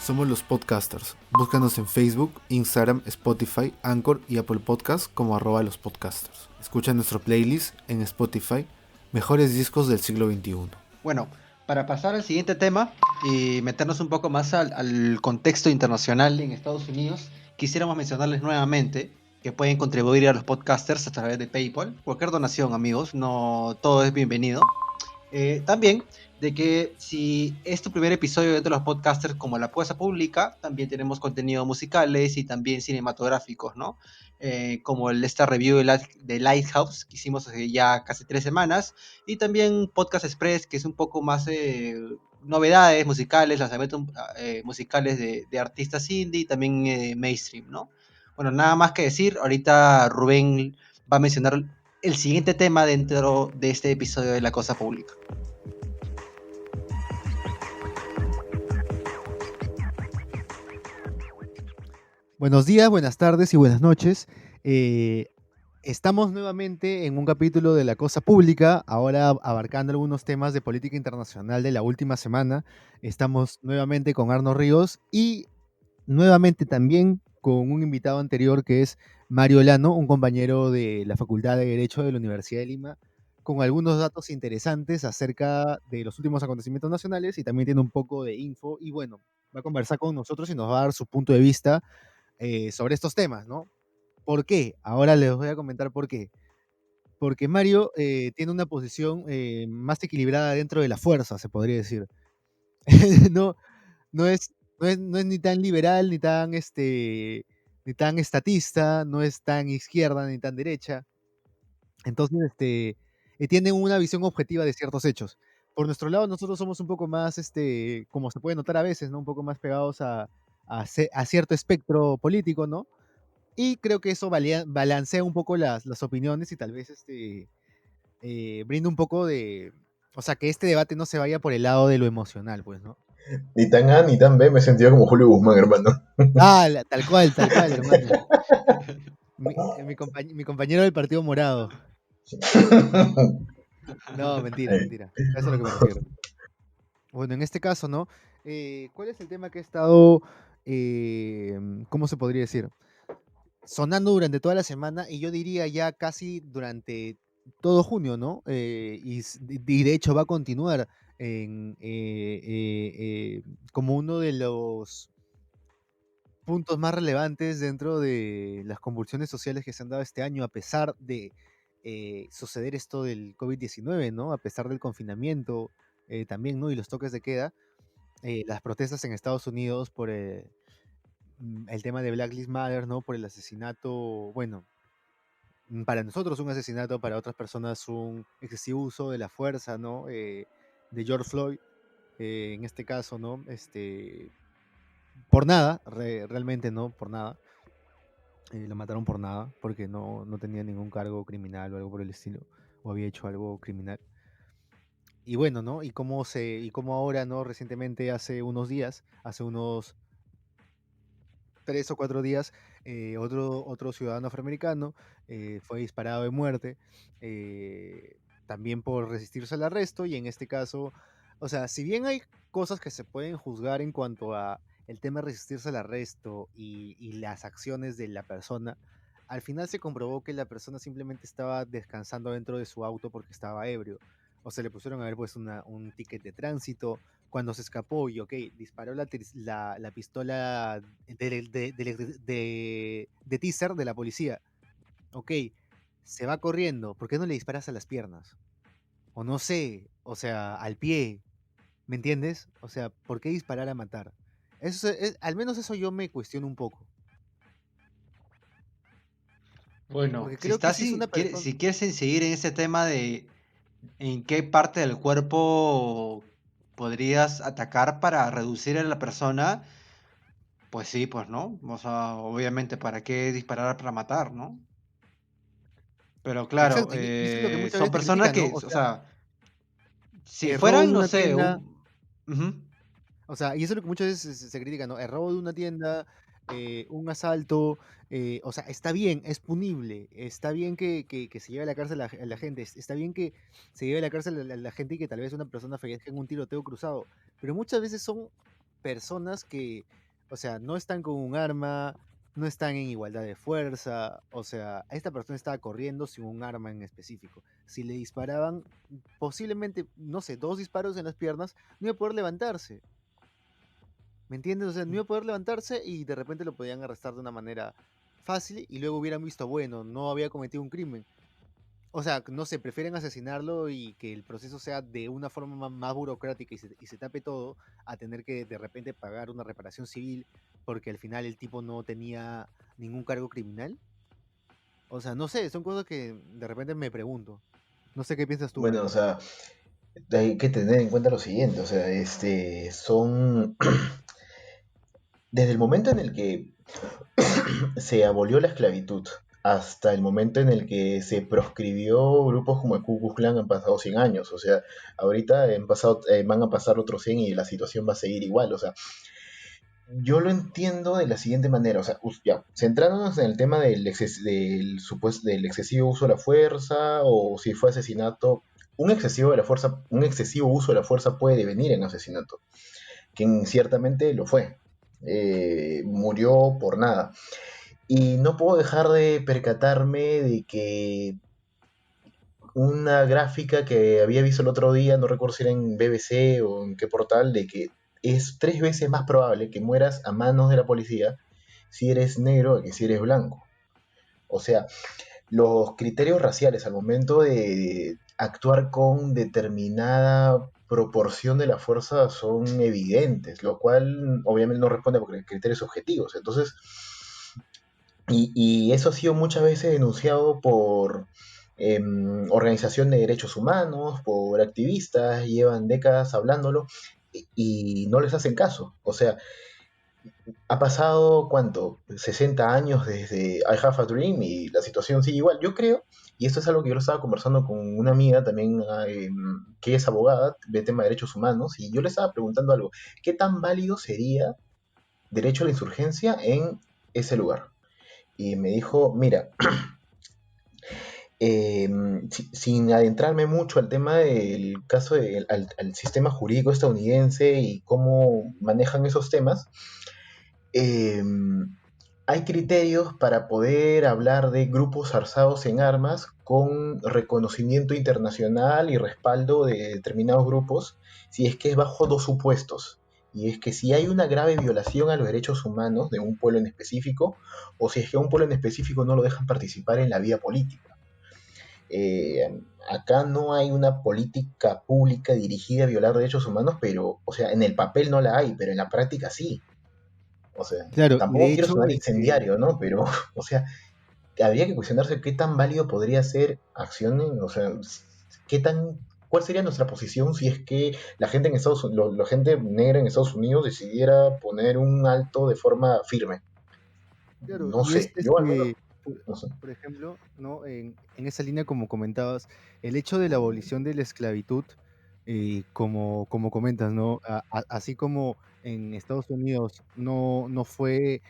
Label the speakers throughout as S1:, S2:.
S1: Somos los podcasters. Búscanos en Facebook, Instagram, Spotify, Anchor y Apple Podcasts como @los podcasters. Escucha nuestro playlist en Spotify, Mejores Discos del Siglo XXI.
S2: Bueno, para pasar al siguiente tema y meternos un poco más al contexto internacional en Estados Unidos, quisiéramos mencionarles nuevamente que pueden contribuir a los podcasters a través de PayPal. Cualquier donación, amigos, no todo es bienvenido. También de que si es tu primer episodio dentro de los podcasters como La Puesta Pública, también tenemos contenidos musicales y también cinematográficos, ¿no? Como esta review de Lighthouse que hicimos hace ya casi 3 semanas, y también Podcast Express, que es un poco más novedades musicales, lanzamientos musicales de artistas indie y también mainstream, ¿no? Bueno, nada más que decir, ahorita Rubén va a mencionar el siguiente tema dentro de este episodio de La Cosa Pública.
S3: Buenos días, buenas tardes y buenas noches. Estamos nuevamente en un capítulo de La Cosa Pública, ahora abarcando algunos temas de política internacional de la última semana. Estamos nuevamente con Arno Ríos y nuevamente también con un invitado anterior que es Mario Lano, un compañero de la Facultad de Derecho de la Universidad de Lima, con algunos datos interesantes acerca de los últimos acontecimientos nacionales y también tiene un poco de info y bueno, va a conversar con nosotros y nos va a dar su punto de vista sobre estos temas, ¿no? ¿Por qué? Ahora les voy a comentar por qué. Porque Mario tiene una posición más equilibrada dentro de la fuerza, se podría decir. no, no es ni tan liberal, ni tan estatista, no es tan izquierda ni tan derecha. Entonces, tiene una visión objetiva de ciertos hechos. Por nuestro lado, nosotros somos un poco más, como se puede notar a veces, ¿no? Un poco más pegados a cierto espectro político, ¿no? Y creo que eso balancea un poco las opiniones y tal vez brinda un poco de. O sea, que este debate no se vaya por el lado de lo emocional, pues, ¿no?
S4: Ni tan A ni tan B, me he sentido como Julio Guzmán, hermano.
S3: Ah, tal cual, hermano. Mi compañero del Partido Morado. No, mentira,
S4: Eh,
S3: mentira. A eso es a lo que me refiero. Bueno, en este caso, ¿no? ¿Cuál es el tema que ha estado, cómo se podría decir? Sonando durante toda la semana y yo diría ya casi durante todo junio, ¿no? Y de hecho va a continuar como uno de los puntos más relevantes dentro de las convulsiones sociales que se han dado este año, a pesar de suceder esto del COVID-19, ¿no? A pesar del confinamiento también, ¿no? Y los toques de queda, las protestas en Estados Unidos por el tema de Black Lives Matter, ¿no? Por el asesinato, bueno, para nosotros un asesinato, para otras personas un excesivo uso de la fuerza, ¿no? De George Floyd, en este caso, ¿no? Por nada, realmente no, por nada. Lo mataron por nada, porque no tenía ningún cargo criminal o algo por el estilo, o había hecho algo criminal. Y bueno, ¿no? Y cómo ahora, ¿no? Recientemente, hace unos días, hace unos 3 o 4 días, otro ciudadano afroamericano fue disparado de muerte, también por resistirse al arresto, y en este caso, o sea, si bien hay cosas que se pueden juzgar en cuanto a el tema de resistirse al arresto y las acciones de la persona, al final se comprobó que la persona simplemente estaba descansando dentro de su auto porque estaba ebrio. O se le pusieron a ver pues un ticket de tránsito, cuando se escapó y, ok, disparó la pistola de teaser de la policía. Ok, se va corriendo. ¿Por qué no le disparas a las piernas? O no sé, o sea, al pie. ¿Me entiendes? O sea, ¿por qué disparar a matar? Al menos eso yo me cuestiono un poco.
S2: Bueno,
S3: Porque creo que si es una persona.
S2: si quieres seguir en ese tema de en qué parte del cuerpo podrías atacar para reducir a la persona, pues sí, pues no. O sea, obviamente, ¿para qué disparar para matar, no? Pero claro,
S3: Exacto, y eso es lo que muchas
S2: son
S3: veces se
S2: personas
S3: critica, ¿no?
S2: que,
S3: O
S2: o
S3: sea,
S2: sea, si
S3: robo de
S2: fueran, no
S3: una
S2: sé,
S3: tienda.
S2: un... Ujú.
S3: O sea, y eso es lo que muchas veces se critica, ¿no? El robo de una tienda, un asalto, o sea, está bien, es punible, está bien que se lleve a la cárcel a la gente, está bien que se lleve a la cárcel a la gente y que tal vez una persona fallezca en un tiroteo cruzado, pero muchas veces son personas que, o sea, no están con un arma, no están en igualdad de fuerza, o sea, esta persona estaba corriendo sin un arma en específico. Si le disparaban, posiblemente, no sé, 2 disparos en las piernas, no iba a poder levantarse. ¿Me entiendes? O sea, no iba a poder levantarse y de repente lo podían arrestar de una manera fácil y luego hubieran visto, bueno, no había cometido un crimen. O sea, no sé, prefieren asesinarlo y que el proceso sea de una forma más burocrática y se tape todo, a tener que de repente pagar una reparación civil porque al final el tipo no tenía ningún cargo criminal. O sea, no sé, son cosas que de repente me pregunto. No sé qué piensas tú.
S4: Bueno, o sea, hay que tener en cuenta lo siguiente, o sea, son desde el momento en el que se abolió la esclavitud hasta el momento en el que se proscribió grupos como el Ku Klux Klan han pasado 100 años, o sea, ahorita van a pasar otros 100 y la situación va a seguir igual, o sea, yo lo entiendo de la siguiente manera, o sea, ya, centrándonos en el tema del excesivo uso de la fuerza o si fue asesinato, un excesivo uso de la fuerza puede devenir en asesinato, que ciertamente lo fue. Murió por nada. Y no puedo dejar de percatarme de que una gráfica que había visto el otro día, no recuerdo si era en BBC o en qué portal, de que es 3 veces más probable que mueras a manos de la policía si eres negro que si eres blanco. O sea, los criterios raciales al momento de actuar con determinada proporción de la fuerza son evidentes, lo cual obviamente no responde a criterios objetivos. Entonces, y eso ha sido muchas veces denunciado por organización de derechos humanos, por activistas, llevan décadas hablándolo y no les hacen caso. O sea, ha pasado, ¿cuánto? 60 años desde I Have a Dream y la situación sigue igual. Yo creo, y esto es algo que yo lo estaba conversando con una amiga también, que es abogada de tema de derechos humanos, y yo le estaba preguntando algo, ¿qué tan válido sería derecho a la insurgencia en ese lugar? Y me dijo, mira, sin adentrarme mucho al tema del caso al sistema jurídico estadounidense y cómo manejan esos temas, eh, hay criterios para poder hablar de grupos alzados en armas con reconocimiento internacional y respaldo de determinados grupos, si es que es bajo 2 supuestos. Y es que si hay una grave violación a los derechos humanos de un pueblo en específico, o si es que a un pueblo en específico no lo dejan participar en la vida política. Acá no hay una política pública dirigida a violar derechos humanos, pero, o sea, en el papel no la hay, pero en la práctica sí. O sea,
S3: Claro, y
S4: tampoco
S3: de
S4: quiero
S3: hecho,
S4: sonar incendiario, ¿no? Pero, o sea, habría que cuestionarse qué tan válido podría ser acciones, o sea, cuál sería nuestra posición si es que la gente la gente negra en Estados Unidos decidiera poner un alto de forma firme.
S3: claro,
S4: No
S3: y
S4: sé, yo al menos,
S3: por,
S4: no sé.
S3: por ejemplo, ¿no? En esa línea, como comentabas, el hecho de la abolición de la esclavitud, como comentas, ¿no? Así como en Estados Unidos no fue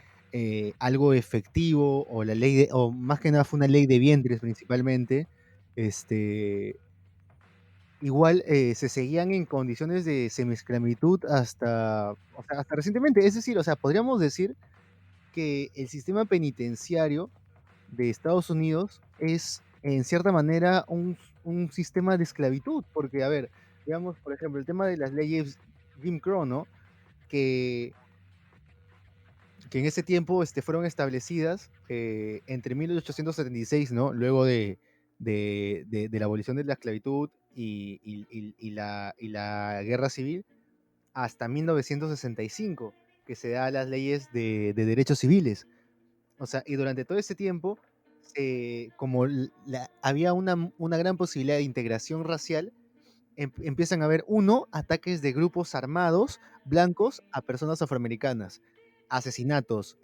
S3: algo efectivo, o la ley o más que nada fue una ley de vientres principalmente, este, igual se seguían en condiciones de semiesclavitud hasta recientemente. Es decir, o sea, podríamos decir que el sistema penitenciario de Estados Unidos es, en cierta manera, un sistema de esclavitud, porque, a ver, digamos, por ejemplo, el tema de las leyes Jim Crow, ¿no? Que, que en ese tiempo fueron establecidas entre 1876, ¿no? Luego de la abolición de la esclavitud y la guerra civil, hasta 1965, que se da las leyes de derechos civiles. O sea, y durante todo ese tiempo, como había una gran posibilidad de integración racial, empiezan a haber, ataques de grupos armados blancos a personas afroamericanas, asesinatos,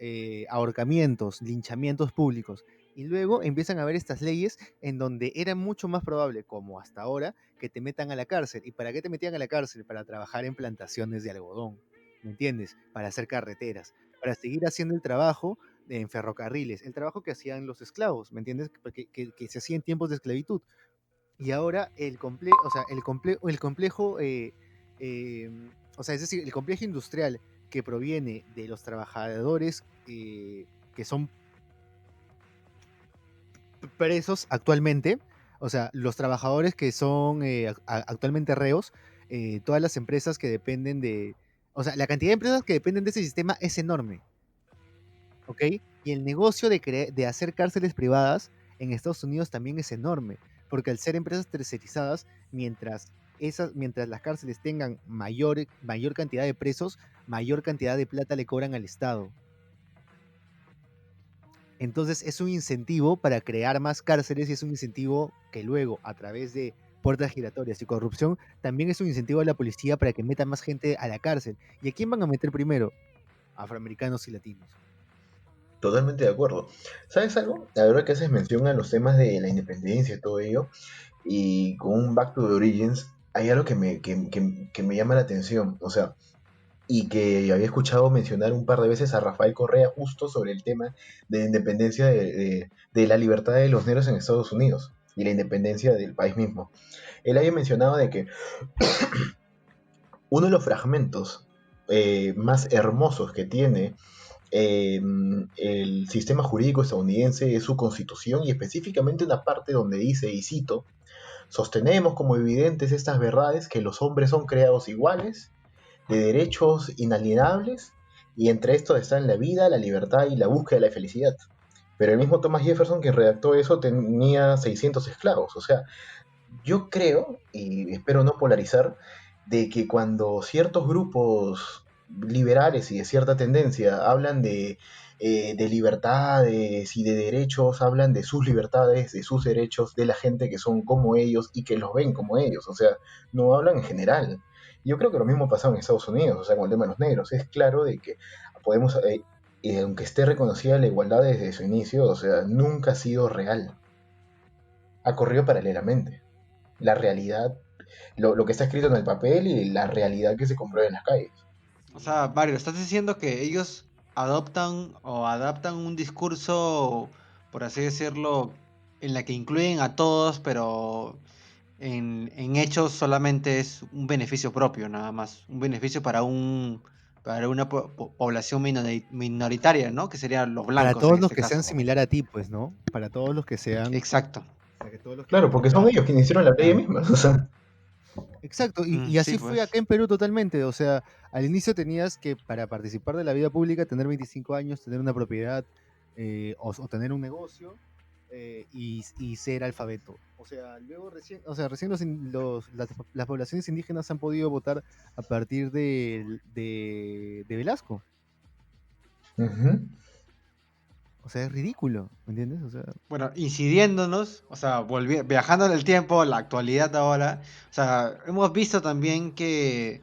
S3: ahorcamientos, linchamientos públicos. Y luego empiezan a haber estas leyes en donde era mucho más probable, como hasta ahora, que te metan a la cárcel. ¿Y para qué te metían a la cárcel? Para trabajar en plantaciones de algodón, ¿me entiendes? Para hacer carreteras, para seguir haciendo el trabajo en ferrocarriles, el trabajo que hacían los esclavos, ¿me entiendes? Que se hacía en tiempos de esclavitud. Y ahora o sea, el complejo, o sea, es decir, el complejo industrial que proviene de los trabajadores que son presos actualmente, o sea, los trabajadores que son actualmente reos, todas las empresas que dependen de, o sea, la cantidad de empresas que dependen de ese sistema es enorme, ¿ok? Y el negocio de hacer cárceles privadas en Estados Unidos también es enorme, porque al ser empresas tercerizadas, mientras las cárceles tengan mayor cantidad de presos, mayor cantidad de plata le cobran al Estado. Entonces es un incentivo para crear más cárceles y es un incentivo que luego, a través de puertas giratorias y corrupción, también es un incentivo a la policía para que meta más gente a la cárcel. ¿Y a quién van a meter primero? Afroamericanos y latinos.
S4: Totalmente de acuerdo. ¿Sabes algo? La verdad que haces mención a los temas de la independencia y todo ello, y con un Back to the Origins, hay algo que me llama la atención, o sea, y que había escuchado mencionar un par de veces a Rafael Correa justo sobre el tema de la independencia de la libertad de los negros en Estados Unidos y la independencia del país mismo. Él había mencionado de que uno de los fragmentos más hermosos que tiene el sistema jurídico estadounidense es su constitución y específicamente una parte donde dice, y cito, sostenemos como evidentes estas verdades que los hombres son creados iguales, de derechos inalienables, y entre estos están la vida, la libertad y la búsqueda de la felicidad. Pero el mismo Thomas Jefferson, que redactó eso, tenía 600 esclavos. O sea, yo creo, y espero no polarizar, de que cuando ciertos grupos liberales y de cierta tendencia hablan de libertades y de derechos, hablan de sus libertades, de sus derechos, de la gente que son como ellos y que los ven como ellos, o sea, no hablan en general. Yo creo que lo mismo pasa en Estados Unidos, o sea, con el tema de los negros. Es claro de que podemos, aunque esté reconocida la igualdad desde su inicio, o sea, nunca ha sido real. Ha corrido paralelamente la realidad, lo que está escrito en el papel y la realidad que se comprueba en las calles.
S2: O sea, Mario, estás diciendo que ellos adoptan o adaptan un discurso, por así decirlo, en la que incluyen a todos, pero en hechos solamente es un beneficio propio, nada más. Un beneficio para una población minoritaria, ¿no? Que serían los
S3: Para
S2: blancos en
S3: todos los
S2: este
S3: que sean
S2: caso.
S3: similar a ti, pues, ¿no? Para todos los que sean,
S2: Exacto.
S3: para que todos los que
S4: Claro, porque son
S3: tengan,
S4: ellos quienes hicieron la ley
S3: claro.
S4: misma. O sea,
S3: Exacto, y
S2: Sí,
S3: así fue
S2: pues.
S3: acá en Perú totalmente. O sea, al inicio tenías que, para participar de la vida pública, tener 25 años, tener una propiedad o tener un negocio y ser alfabeto. O sea, luego recién las poblaciones indígenas han podido votar a partir de Velasco.
S2: Ujú.
S3: O sea, es ridículo, ¿me entiendes? O sea,
S2: Bueno, incidiéndonos, o sea, viajando en el tiempo, la actualidad ahora, o sea, hemos visto también que,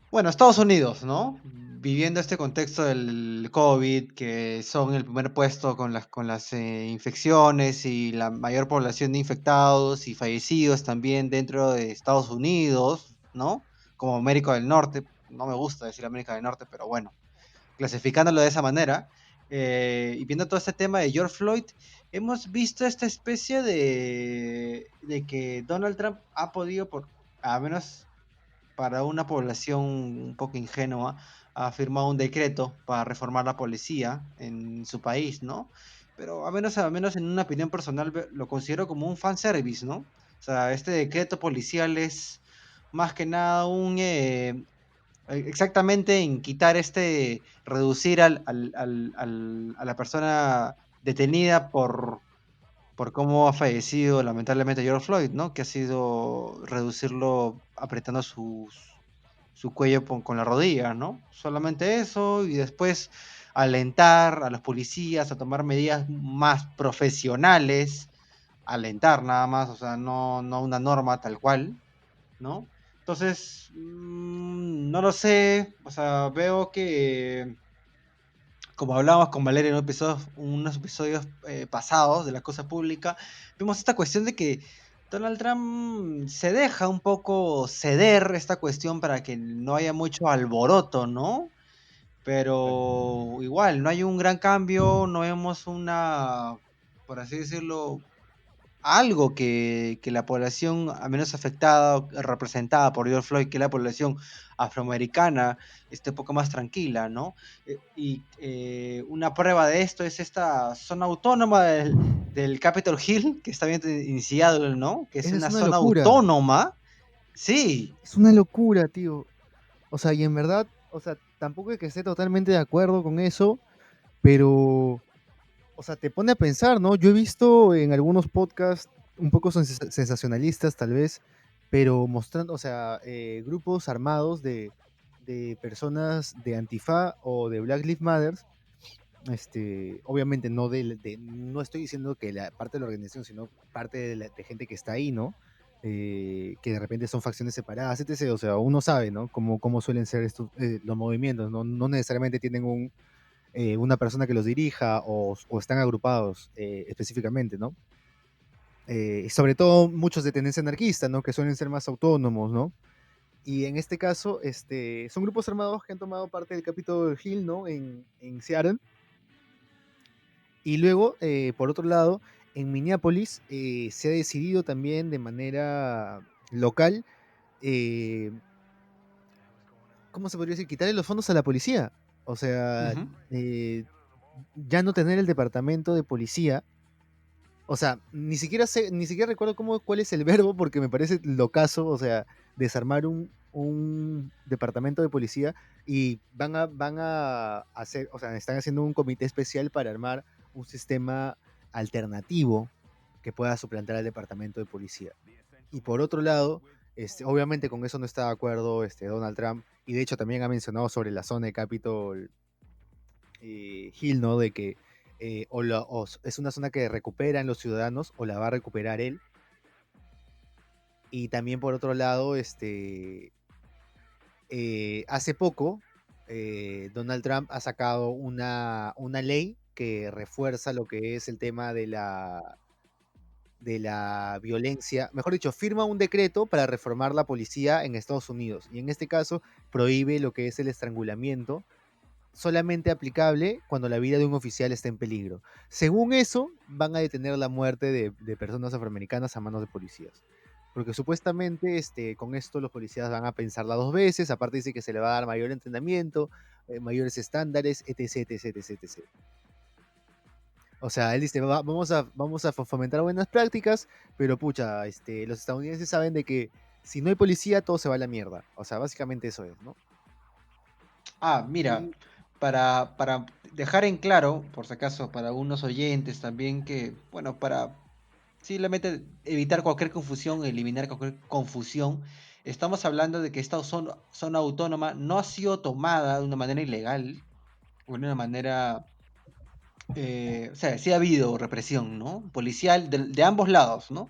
S2: bueno, Estados Unidos, ¿no? Viviendo este contexto del COVID, que son el primer puesto con las infecciones y la mayor población de infectados y fallecidos también dentro de Estados Unidos, ¿no? Como América del Norte, no me gusta decir América del Norte, pero bueno, clasificándolo de esa manera, y viendo todo este tema de George Floyd, hemos visto esta especie de que Donald Trump ha podido, a menos para una población un poco ingenua, ha firmado un decreto para reformar la policía en su país, ¿no? Pero a menos en una opinión personal lo considero como un fanservice, ¿no? O sea, este decreto policial es más que nada exactamente en quitar reducir a la persona detenida por cómo ha fallecido lamentablemente George Floyd, ¿no? Que ha sido reducirlo apretando su cuello con la rodilla, ¿no? Solamente eso y después alentar a los policías a tomar medidas más profesionales, alentar nada más, o sea, no una norma tal cual, ¿no? Entonces, no lo sé, o sea, veo que, como hablábamos con Valeria en unos episodios pasados de la cosa pública, vemos esta cuestión de que Donald Trump se deja un poco ceder esta cuestión para que no haya mucho alboroto, ¿no? Pero igual, no hay un gran cambio, no vemos por así decirlo, algo que la población, al menos afectada, representada por George Floyd, que es la población afroamericana, esté un poco más tranquila, ¿no? Una prueba de esto es esta zona autónoma del Capitol Hill, que está bien iniciado, ¿no? Que es
S3: Esa es
S2: una
S3: una
S2: zona
S3: locura.
S2: autónoma. Sí.
S3: Es una locura, tío. O sea, y en verdad, o sea, tampoco es que esté totalmente de acuerdo con eso, pero, o sea, te pone a pensar, ¿no? Yo he visto en algunos podcasts un poco sensacionalistas, tal vez, pero mostrando, o sea, grupos armados de personas de Antifa o de Black Lives Matter, obviamente no no estoy diciendo que la parte de la organización, sino parte de gente que está ahí, ¿no? Que de repente son facciones separadas, etc. O sea, uno sabe, ¿no? Cómo suelen ser estos, los movimientos, ¿no? No necesariamente tienen una persona que los dirija o están agrupados específicamente, ¿no? Sobre todo muchos de tendencia anarquista, ¿no? Que suelen ser más autónomos, ¿no? Y en este caso, son grupos armados que han tomado parte del Capitol Hill, ¿no? En Seattle. Y luego, por otro lado, en Minneapolis se ha decidido también de manera local, eh, ¿cómo se podría decir? Quitarle los fondos a la policía. O sea,
S2: Ujú.
S3: ya no tener el departamento de policía. O sea, ni siquiera recuerdo cuál es el verbo porque me parece locazo, o sea, desarmar un departamento de policía y van a hacer, o sea, están haciendo un comité especial para armar un sistema alternativo que pueda suplantar al departamento de policía. Y por otro lado, obviamente con eso no está de acuerdo Donald Trump, y de hecho también ha mencionado sobre la zona de Capitol Hill, ¿no? De que es una zona que recuperan los ciudadanos o la va a recuperar él. Y también por otro lado, hace poco Donald Trump ha sacado una ley que refuerza lo que es el tema de la violencia, mejor dicho, firma un decreto para reformar la policía en Estados Unidos. Y en este caso prohíbe lo que es el estrangulamiento, solamente aplicable cuando la vida de un oficial está en peligro. Según eso, van a detener la muerte de personas afroamericanas a manos de policías. Porque supuestamente con esto los policías van a pensarla dos veces, aparte dice que se le va a dar mayor entrenamiento, mayores estándares, etc, etc, etc, etc. O sea, él dice, vamos a fomentar buenas prácticas, pero pucha, los estadounidenses saben de que si no hay policía, todo se va a la mierda. O sea, básicamente eso es, ¿no?
S2: Mira,
S3: Y
S2: para dejar en claro, por si acaso, para algunos oyentes también que, bueno, para simplemente evitar cualquier confusión, eliminar cualquier confusión, estamos hablando de que esta zona autónoma no ha sido tomada de una manera ilegal, o de una manera, o sea, sí ha habido represión, ¿no? Policial de ambos lados, ¿no?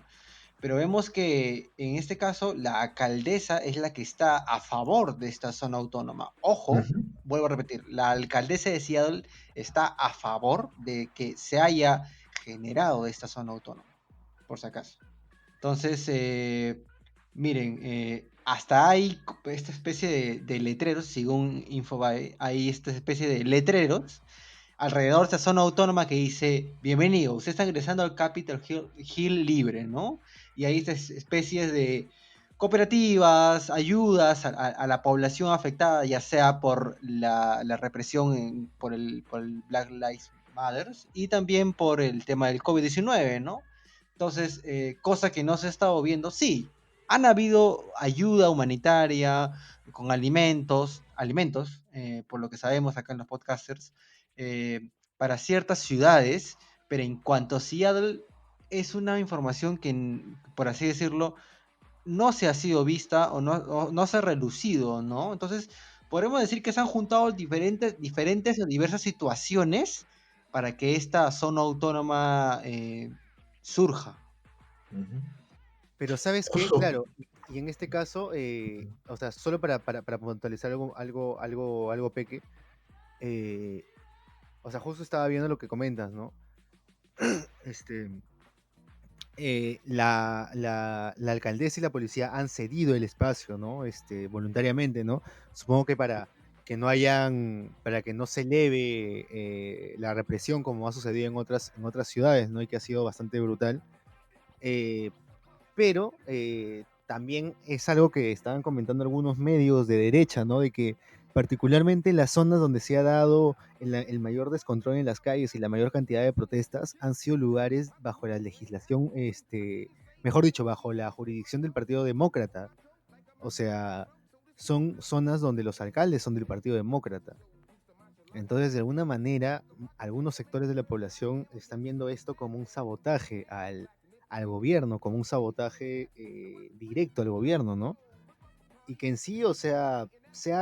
S2: Pero vemos que en este caso la alcaldesa es la que está a favor de esta zona autónoma. Ojo,
S4: Ujú.
S2: vuelvo a repetir, la alcaldesa de Seattle está a favor de que se haya generado esta zona autónoma, por si acaso. Entonces, miren, hasta hay esta especie de letreros, según Infobae, hay esta especie de letreros alrededor de esta zona autónoma que dice, bienvenido, usted está ingresando al Capitol Hill libre, ¿no? Y hay estas especies de cooperativas, ayudas a la población afectada, ya sea por la represión por el Black Lives Matter y también por el tema del COVID-19, ¿no? Entonces, cosa que no se ha estado viendo, sí, han habido ayuda humanitaria con alimentos, por lo que sabemos acá en los podcasters, para ciertas ciudades, pero en cuanto a Seattle, es una información que, por así decirlo, no se ha sido vista o no se ha relucido, ¿no? Entonces, podemos decir que se han juntado diferentes o diversas situaciones para que esta zona autónoma surja.
S4: Ujú.
S3: Pero ¿sabes qué?
S4: Justo.
S3: Claro, y en este caso, o sea, solo para puntualizar algo peque, eh, o sea, justo estaba viendo lo que comentas, ¿no? Este, la alcaldesa y la policía han cedido el espacio, ¿no? Voluntariamente, ¿no? Supongo que para que no se eleve la represión como ha sucedido en otras ciudades, ¿no? Y que ha sido bastante brutal. eh, pero también es algo que estaban comentando algunos medios de derecha, ¿no? De que particularmente las zonas donde se ha dado el mayor descontrol en las calles y la mayor cantidad de protestas han sido lugares bajo la legislación, mejor dicho, bajo la jurisdicción del Partido Demócrata. O sea, son zonas donde los alcaldes son del Partido Demócrata. Entonces, de alguna manera, algunos sectores de la población están viendo esto como un sabotaje al gobierno, como un sabotaje directo al gobierno, ¿no? Y que en sí, o sea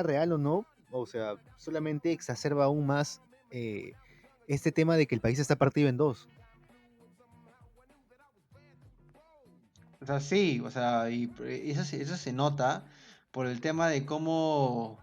S3: real o sea, solamente exacerba aún más este tema de que el país está partido en dos.
S2: O sea, sí, o sea, eso se nota por el tema de cómo...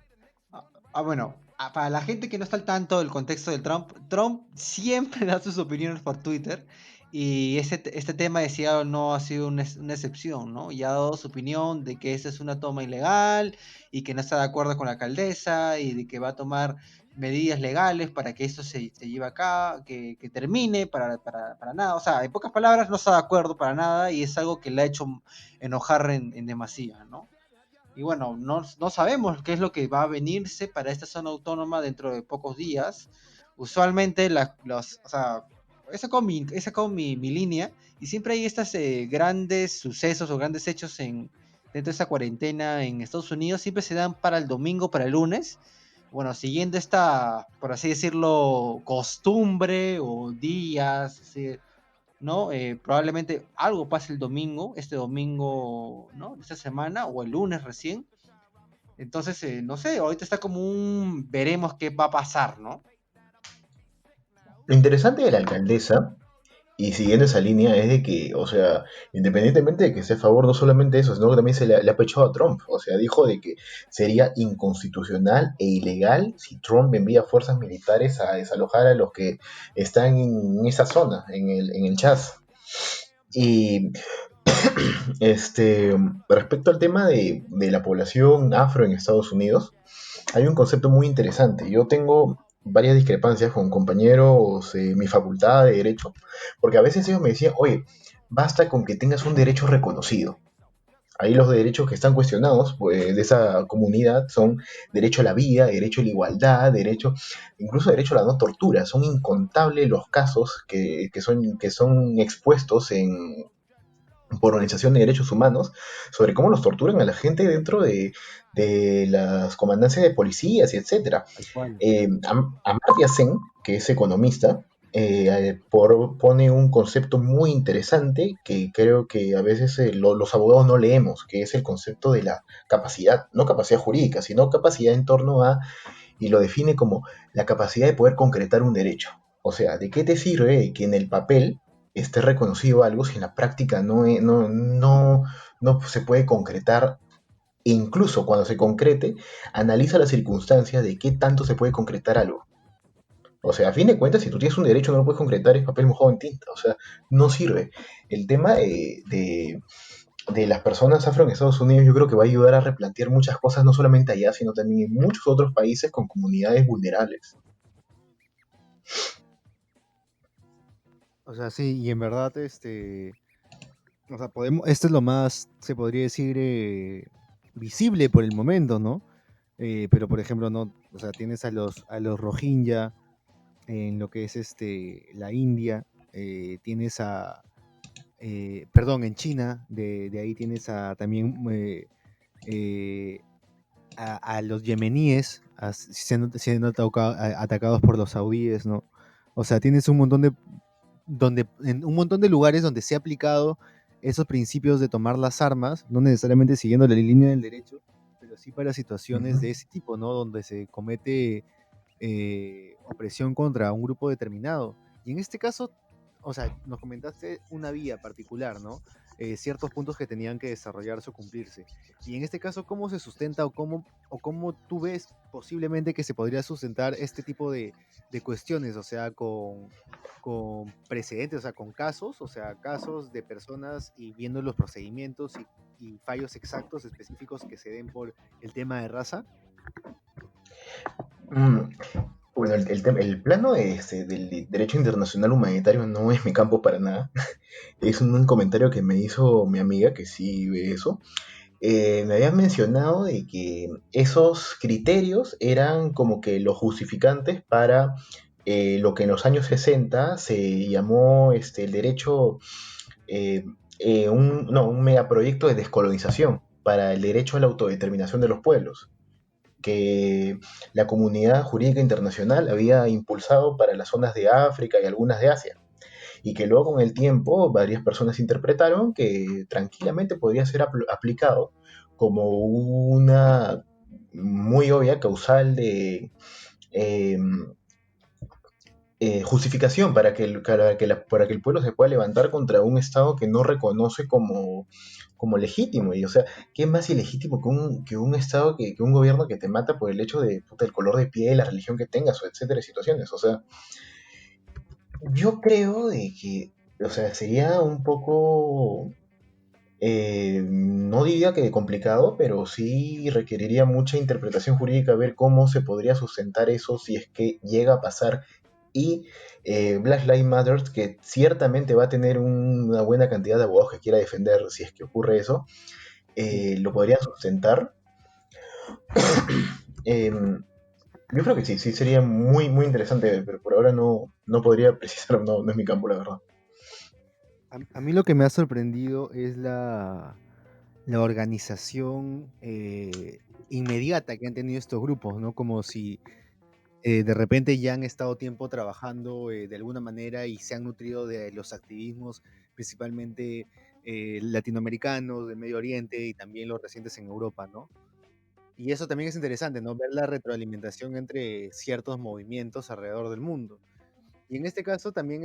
S2: bueno, para la gente que no está al tanto del contexto del Trump, Trump siempre da sus opiniones por Twitter y este tema decía no ha sido una excepción, ¿no? Y ha dado su opinión de que esa es una toma ilegal y que no está de acuerdo con la alcaldesa y de que va a tomar medidas legales para que esto se lleve acá, que termine para nada. O sea, en pocas palabras, no está de acuerdo para nada y es algo que le ha hecho enojar en demasía, ¿no? Y bueno, no sabemos qué es lo que va a venirse para esta zona autónoma dentro de pocos días. Usualmente, o sea, he sacado mi línea y siempre hay estos grandes sucesos o grandes hechos dentro de esta cuarentena en Estados Unidos, siempre se dan para el domingo, para el lunes. Bueno, siguiendo esta, por así decirlo, costumbre o días, así, ¿no? Probablemente algo pase el domingo, este domingo, ¿no? Esta semana o el lunes recién. Entonces, no sé, ahorita está como un veremos qué va a pasar, ¿no?
S4: Lo interesante de la alcaldesa, y siguiendo esa línea, es de que, o sea, independientemente de que esté a favor no solamente de eso, sino que también le ha pechado a Trump. O sea, dijo de que sería inconstitucional e ilegal si Trump envía fuerzas militares a desalojar a los que están en esa zona, en el Chaz. Y respecto al tema de la población afro en Estados Unidos, hay un concepto muy interesante. Yo tengo varias discrepancias con compañeros de mi facultad de Derecho, porque a veces ellos me decían, oye, basta con que tengas un derecho reconocido. Ahí los derechos que están cuestionados pues, de esa comunidad son derecho a la vida, derecho a la igualdad, incluso derecho a la no tortura. Son incontables los casos que son expuestos por organización de derechos humanos sobre cómo los torturan a la gente dentro de las comandancias de policías y etcétera.
S3: Tal cual.
S4: Amartya Sen, que es economista, pone un concepto muy interesante que creo que a veces los abogados no leemos, que es el concepto de la capacidad, no capacidad jurídica, sino capacidad en torno a, y lo define como la capacidad de poder concretar un derecho. O sea, ¿de qué te sirve que en el papel esté reconocido algo si en la práctica no se puede concretar? E incluso cuando se concrete, analiza las circunstancias de qué tanto se puede concretar algo. O sea, a fin de cuentas, si tú tienes un derecho no lo puedes concretar, es papel mojado en tinta. O sea, no sirve. El tema de las personas afro en Estados Unidos yo creo que va a ayudar a replantear muchas cosas, no solamente allá, sino también en muchos otros países con comunidades vulnerables.
S3: O sea, sí, y en verdad, o sea, esto es lo más, se podría decir, visible por el momento, ¿no? Pero por ejemplo, no, o sea, tienes a los Rohingya en lo que es la India, tienes perdón, en China, de ahí tienes también eh, a los yemeníes, siendo atacados por los saudíes, ¿no? O sea, tienes en un montón de lugares donde se ha aplicado esos principios de tomar las armas, no necesariamente siguiendo la línea del derecho, pero sí para situaciones
S4: Ujú.
S3: de ese tipo, ¿no? Donde se comete opresión contra un grupo determinado. Y en este caso, o sea, nos comentaste una vía particular, ¿no? Ciertos puntos que tenían que desarrollarse o cumplirse. Y en este caso, ¿cómo se sustenta o cómo tú ves posiblemente que se podría sustentar este tipo de cuestiones? O sea, con precedentes, o sea, con casos, o sea, casos de personas y viendo los procedimientos y fallos exactos, específicos que se den por el tema de raza.
S4: Mm, Bueno, el plano del derecho internacional humanitario no es mi campo para nada. Es un comentario que me hizo mi amiga, que sí ve eso. Me habían mencionado de que esos criterios eran como que los justificantes para lo que en los años 60 se llamó el derecho, eh, un megaproyecto de descolonización para el derecho a la autodeterminación de los pueblos, que la comunidad jurídica internacional había impulsado para las zonas de África y algunas de Asia, y que luego con el tiempo varias personas interpretaron que tranquilamente podría ser aplicado como una muy obvia causal de eh, justificación para que el pueblo se pueda levantar contra un Estado que no reconoce como legítimo. Y o sea, ¿qué es más ilegítimo que un Estado, que un gobierno que te mata por el hecho de puta, el color de piel, la religión que tengas, o etcétera, de situaciones? O sea, yo creo de que, o sea, sería un poco, no diría que complicado, pero sí requeriría mucha interpretación jurídica ver cómo se podría sustentar eso si es que llega a pasar. Y Black Lives Matter, que ciertamente va a tener una buena cantidad de abogados que quiera defender si es que ocurre eso, lo podrían sustentar. Em, yo creo que sí, sí sería muy, muy interesante, pero por ahora no podría precisar, no es mi campo, la verdad.
S3: A mí lo que me ha sorprendido es la organización inmediata que han tenido estos grupos, ¿no? Como si de repente ya han estado tiempo trabajando de alguna manera y se han nutrido de los activismos, principalmente latinoamericanos, del Medio Oriente y también los recientes en Europa, ¿no? Y eso también es interesante, ¿no? Ver la retroalimentación entre ciertos movimientos alrededor del mundo. Y en este caso también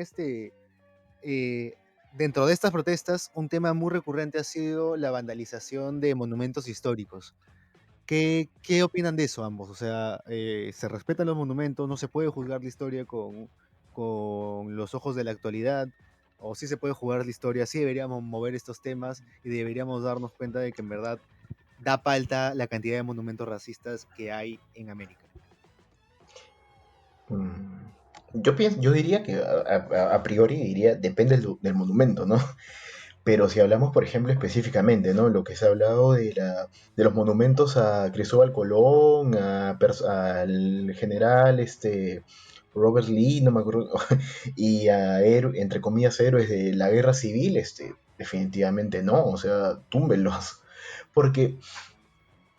S3: eh, dentro de estas protestas, un tema muy recurrente ha sido la vandalización de monumentos históricos. ¿Qué opinan de eso ambos? O sea, ¿se respetan los monumentos? ¿No se puede juzgar la historia con los ojos de la actualidad? ¿O sí se puede jugar la historia? Sí deberíamos mover estos temas y deberíamos darnos cuenta de que en verdad da falta la cantidad de monumentos racistas que hay en América.
S4: Mm, yo diría que a priori diría, depende del monumento, ¿no? Pero si hablamos, por ejemplo, específicamente, ¿no? Lo que se ha hablado de los monumentos a Cristóbal Colón, al general Robert Lee, no me acuerdo, y a entre comillas, héroes de la guerra civil, definitivamente no, o sea, túmbenlos. Porque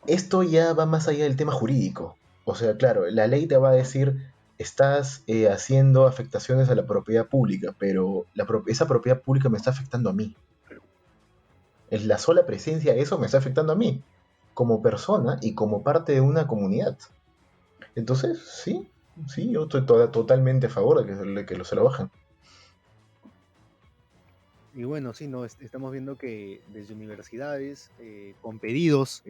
S4: esto ya va más allá del tema jurídico. O sea, claro, la ley te va a decir, estás haciendo afectaciones a la propiedad pública, pero esa propiedad pública me está afectando a mí. Es la sola presencia de eso me está afectando a mí, como persona y como parte de una comunidad. Entonces, sí, sí, yo estoy totalmente a favor de que se lo bajen.
S3: Y bueno, sí, no, estamos viendo que desde universidades, con pedidos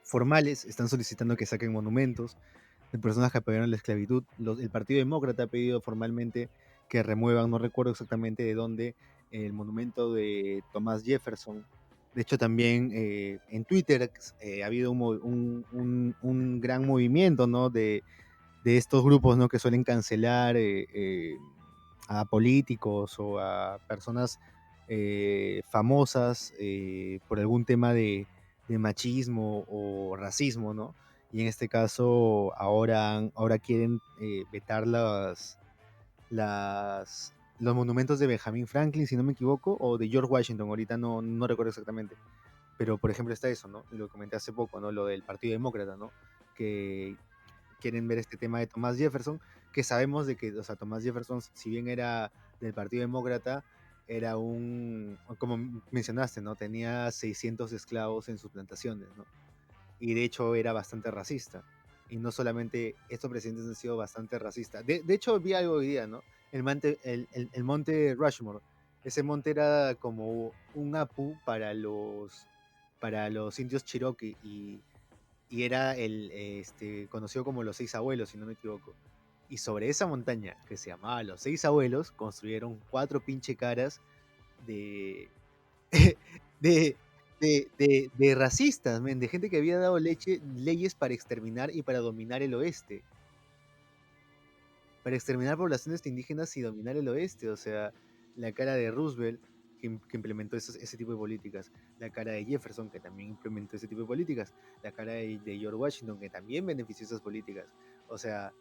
S3: formales, están solicitando que saquen monumentos de personas que apoyaron la esclavitud. El Partido Demócrata ha pedido formalmente que remuevan, no recuerdo exactamente de dónde, el monumento de Thomas Jefferson. De hecho, también en Twitter ha habido un gran movimiento, ¿no? De estos grupos, ¿no? Que suelen cancelar a políticos o a personas famosas por algún tema de machismo o racismo, ¿no? Y en este caso ahora quieren vetar los monumentos de Benjamin Franklin, si no me equivoco, o de George Washington, ahorita no recuerdo exactamente. Pero, por ejemplo, está eso, ¿no? Lo comenté hace poco, ¿no? Lo del Partido Demócrata, ¿no? Que quieren ver este tema de Thomas Jefferson, que sabemos de que, o sea, Thomas Jefferson, si bien era del Partido Demócrata, era como mencionaste, ¿no? Tenía 600 esclavos en sus plantaciones, ¿no? Y de hecho era bastante racista. Y no solamente estos presidentes han sido bastante racistas. De hecho, vi algo hoy día, ¿no? El monte Rushmore. Ese monte era como un apu para los indios Cherokee y era conocido como los seis abuelos, si no me equivoco. Y sobre esa montaña, que se llamaba Los Seis Abuelos, construyeron 4 pinche caras de, de, de racistas, men, de gente que había dado leyes para exterminar y para dominar el oeste. Para exterminar poblaciones indígenas y dominar el oeste. O sea, la cara de Roosevelt, que implementó ese tipo de políticas, la cara de Jefferson, que también implementó ese tipo de políticas, la cara de George Washington, que también benefició esas políticas. O sea,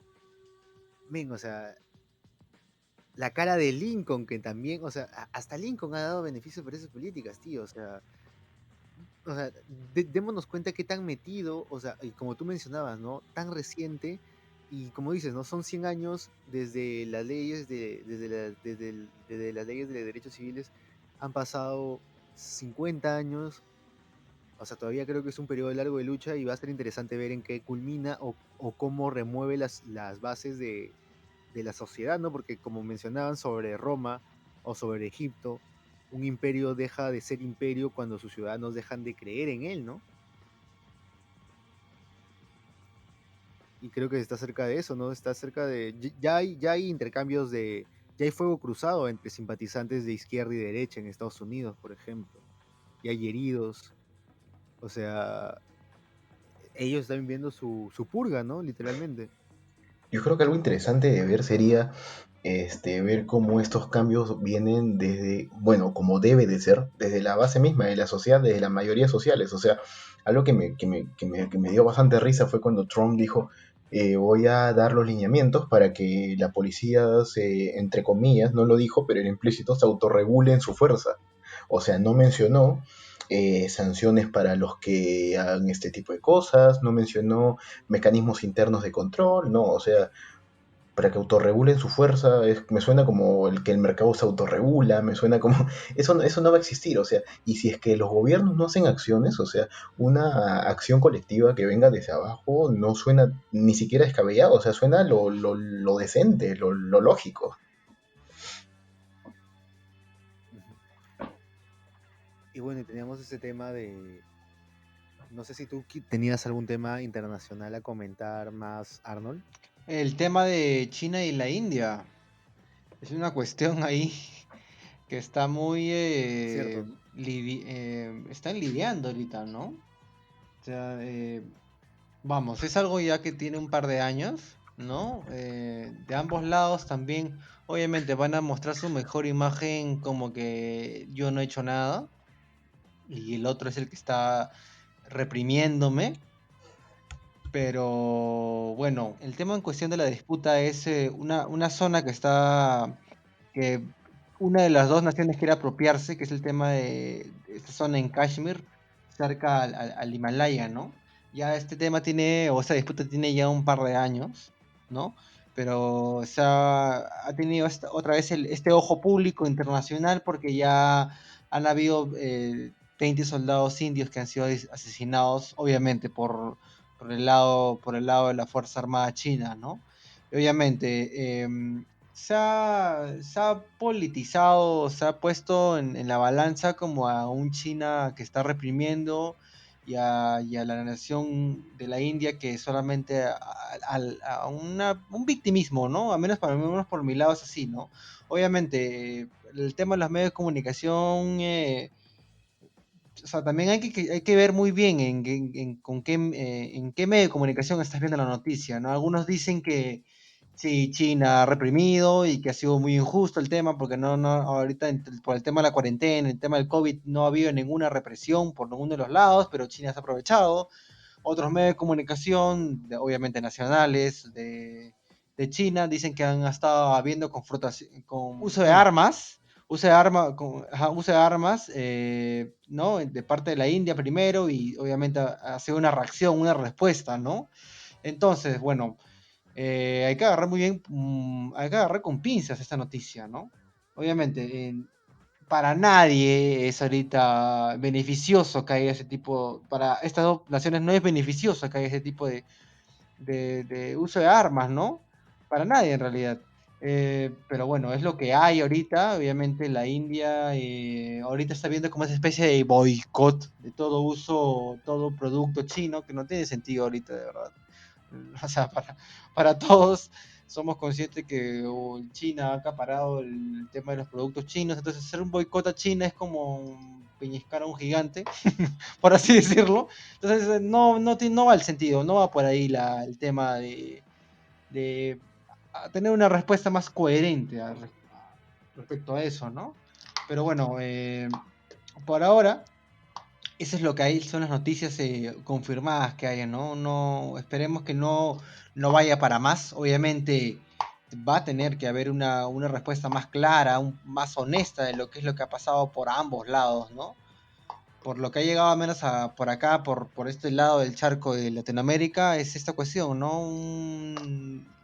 S3: o sea, la cara de Lincoln, que también, o sea, hasta Lincoln ha dado beneficios por esas políticas, tío. O sea, démonos cuenta qué tan metido, o sea, y como tú mencionabas, ¿no? Tan reciente, y como dices, ¿no? Son 100 años desde las leyes, desde las leyes de derechos civiles, han pasado 50 años, o sea, todavía creo que es un periodo largo de lucha y va a ser interesante ver en qué culmina o cómo remueve las bases de la sociedad, ¿no? Porque como mencionaban sobre Roma o sobre Egipto, un imperio deja de ser imperio cuando sus ciudadanos dejan de creer en él, ¿no? Y creo que está cerca de eso, ¿no? Está cerca de... Ya hay intercambios ya hay fuego cruzado entre simpatizantes de izquierda y derecha en Estados Unidos, por ejemplo. Y hay heridos. O sea, ellos están viviendo su purga, ¿no? Literalmente.
S4: Yo creo que algo interesante de ver sería ver cómo estos cambios vienen desde, bueno, como debe de ser, desde la base misma de la sociedad, desde las mayorías sociales. O sea, algo que me dio bastante risa fue cuando Trump dijo, voy a dar los lineamientos para que la policía entre comillas, no lo dijo, pero era implícito, se autorregule en su fuerza. O sea, no mencionó sanciones para los que hagan este tipo de cosas, no mencionó mecanismos internos de control, no, o sea, para que autorregulen su fuerza, me suena como el que el mercado se autorregula, me suena como, eso no va a existir, o sea, y si es que los gobiernos no hacen acciones, o sea, una acción colectiva que venga desde abajo no suena ni siquiera descabellado, o sea, suena lo decente, lo lógico.
S3: Ujú. Y bueno, y teníamos ese tema de... No sé si tú tenías algún tema internacional a comentar más, Arnold.
S2: El tema de China y la India es una cuestión ahí que está muy...
S3: Cierto.
S2: están lidiando ahorita, ¿no? O sea, vamos, es algo ya que tiene un par de años, ¿no? De ambos lados también, obviamente van a mostrar su mejor imagen como que yo no he hecho nada y el otro es el que está reprimiéndome. Pero bueno, el tema en cuestión de la disputa es una zona que está, que una de las dos naciones quiere apropiarse, que es el tema de esta zona en Kashmir, cerca al Himalaya, ¿no? Ya este tema tiene, o esta disputa tiene ya un par de años, ¿no? Pero ha tenido otra vez este ojo público internacional porque ya han habido 20 soldados indios que han sido asesinados, obviamente, por el lado de la Fuerza Armada China, ¿no? Y obviamente, se ha politizado, se ha puesto en la balanza como a un China que está reprimiendo y a la nación de la India que solamente un victimismo, ¿no? A menos para mí, menos por mi lado es así, ¿no? Obviamente, el tema de los medios de comunicación, o sea, también hay que ver muy bien en qué medio de comunicación estás viendo la noticia, ¿no? Algunos dicen que sí, China ha reprimido y que ha sido muy injusto el tema, porque ahorita por el tema de la cuarentena, el tema del COVID, no ha habido ninguna represión por ninguno de los lados, pero China se ha aprovechado. Otros medios de comunicación, obviamente nacionales, de China, dicen que han estado habiendo confrontación con uso de armas, uso de armas, ¿no? De parte de la India primero y obviamente ha sido una reacción, una respuesta, ¿no? Entonces, bueno, hay que agarrar muy bien, hay que agarrar con pinzas esta noticia, ¿no? Obviamente, para nadie es ahorita beneficioso que haya ese tipo, para estas dos naciones no es beneficioso que haya ese tipo de uso de armas, ¿no? Para nadie en realidad. Pero bueno, es lo que hay ahorita. Obviamente la India ahorita está viendo como esa especie de boicot de todo uso, todo producto chino, que no tiene sentido ahorita, de verdad. O sea, para todos somos conscientes que China ha acaparado el tema de los productos chinos, entonces hacer un boicot a China es como peñiscar a un gigante, por así decirlo. Entonces no va el sentido, no va por ahí el tema de tener una respuesta más coherente. respecto a eso, ¿no? Pero bueno, por ahora, eso es lo que hay, son las noticias confirmadas que hay, ¿no? No, esperemos que no vaya para más. Obviamente va a tener que haber una respuesta más clara, más honesta de lo que es lo que ha pasado por ambos lados, ¿no? Por lo que ha llegado a menos por acá, por este lado del charco de Latinoamérica, es esta cuestión, ¿no?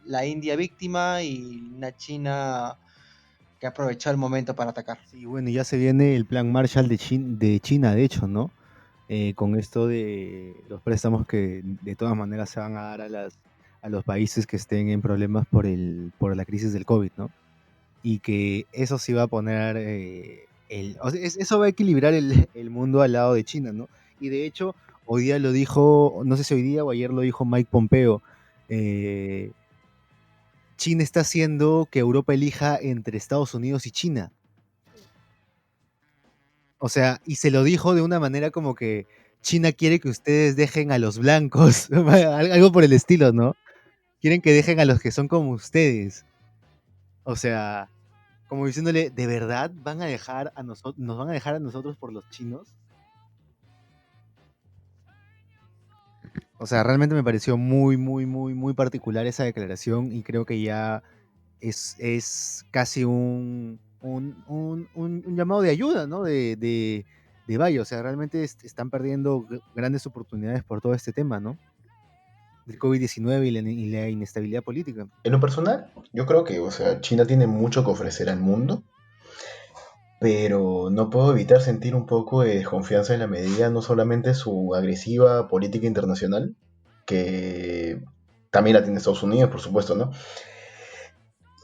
S2: La India víctima y una China que aprovechó el momento para atacar.
S3: Sí, bueno, y ya se viene el plan Marshall de China, de hecho, ¿no? Con esto de los préstamos que de todas maneras se van a dar a los países que estén en problemas por la crisis del COVID, ¿no? Y que eso sí va a poner, o sea, eso va a equilibrar el mundo al lado de China, ¿no? Y de hecho, hoy día lo dijo, no sé si hoy día o ayer lo dijo Mike Pompeo, eh, China está haciendo que Europa elija entre Estados Unidos y China. O sea, y se lo dijo de una manera como que China quiere que ustedes dejen a los blancos, algo por el estilo, ¿no? Quieren que dejen a los que son como ustedes. O sea, como diciéndole, ¿de verdad van a dejar a nosotros, nos van a dejar a nosotros por los chinos? O sea, realmente me pareció muy, muy, muy, muy particular esa declaración y creo que ya es casi un llamado de ayuda, ¿no? De vaya, o sea, realmente están perdiendo grandes oportunidades por todo este tema, ¿no? Del COVID-19 y la inestabilidad política.
S4: En lo personal, yo creo que, o sea, China tiene mucho que ofrecer al mundo, pero no puedo evitar sentir un poco de desconfianza en la medida, no solamente su agresiva política internacional, que también la tiene Estados Unidos, por supuesto, ¿no?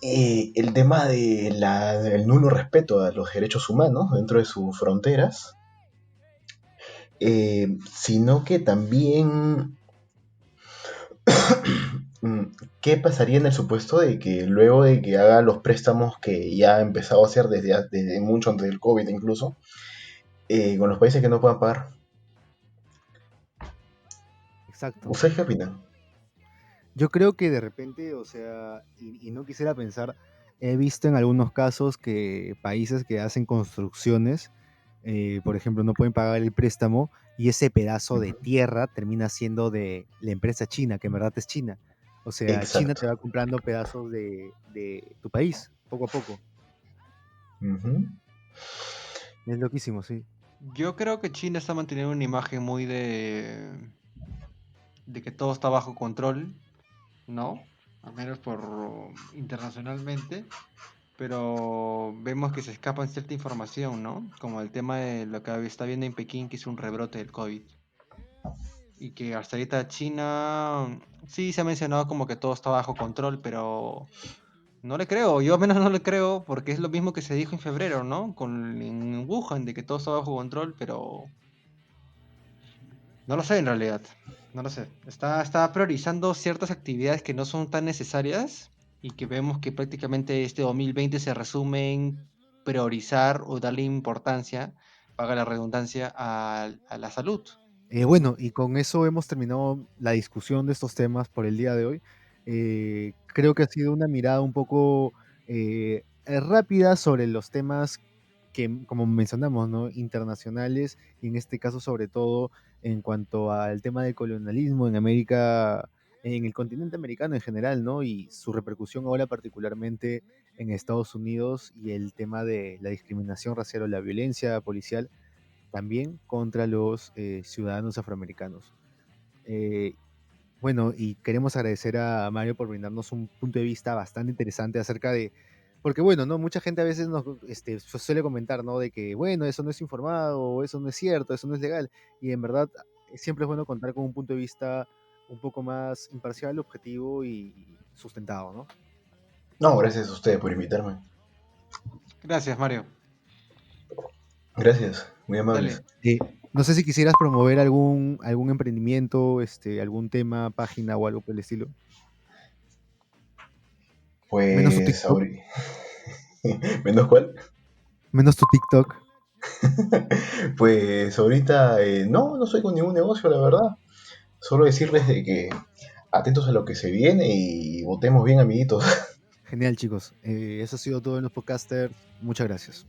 S4: El tema del nulo respeto a los derechos humanos dentro de sus fronteras, sino que también ¿qué pasaría en el supuesto de que luego de que haga los préstamos que ya ha empezado a hacer desde mucho antes del COVID incluso, con los países que no puedan pagar?
S3: Exacto.
S4: ¿Ustedes qué opinan?
S3: Yo creo que de repente, o sea, y no quisiera pensar, he visto en algunos casos que países que hacen construcciones, por ejemplo, no pueden pagar el préstamo y ese pedazo de
S4: Ujú.
S3: tierra termina siendo de la empresa china, que en verdad es China. O sea, China te
S4: Exacto.
S3: va comprando pedazos de tu país, poco a poco.
S4: Ujú.
S3: Es loquísimo, sí.
S2: Yo creo que China está manteniendo una imagen muy de que todo está bajo control, ¿no? Al menos por internacionalmente, pero vemos que se escapan cierta información, ¿no? Como el tema de lo que está viendo en Pekín, que es un rebrote del COVID. Y que hasta ahorita China, sí se ha mencionado como que todo está bajo control, pero no le creo, yo al menos no le creo, porque es lo mismo que se dijo en febrero, ¿no? En Wuhan, de que todo está bajo control, pero no lo sé en realidad. No lo sé. Está priorizando ciertas actividades que no son tan necesarias y que vemos que prácticamente este 2020 se resume en priorizar o darle importancia, paga la redundancia, a la salud.
S3: Bueno, y con eso hemos terminado la discusión de estos temas por el día de hoy. Creo que ha sido una mirada un poco rápida sobre los temas que, como mencionamos, ¿no? Internacionales, y en este caso sobre todo en cuanto al tema del colonialismo en América, en el continente americano en general, ¿no? Y su repercusión ahora particularmente en Estados Unidos y el tema de la discriminación racial o la violencia policial también contra los ciudadanos afroamericanos. Eh, bueno, y queremos agradecer a Mario por brindarnos un punto de vista bastante interesante acerca de, porque bueno, ¿no? Mucha gente a veces nos suele comentar, ¿no? De que, bueno, eso no es informado, o eso no es cierto, eso no es legal, y en verdad siempre es bueno contar con un punto de vista un poco más imparcial, objetivo y sustentado, ¿no?
S4: No, gracias a ustedes por invitarme.
S2: Gracias, Mario.
S4: Gracias, muy amables.
S2: Dale.
S3: No sé si quisieras promover algún emprendimiento, algún tema, página o algo por el estilo. Menos tu
S4: Pues
S3: TikTok.
S4: ahorita... ¿Menos cuál?
S3: Menos tu TikTok.
S4: Pues ahorita no soy con ningún negocio, la verdad. Solo decirles de que atentos a lo que se viene y votemos bien, amiguitos.
S3: Genial, chicos. Eso ha sido todo en los podcasters. Muchas gracias.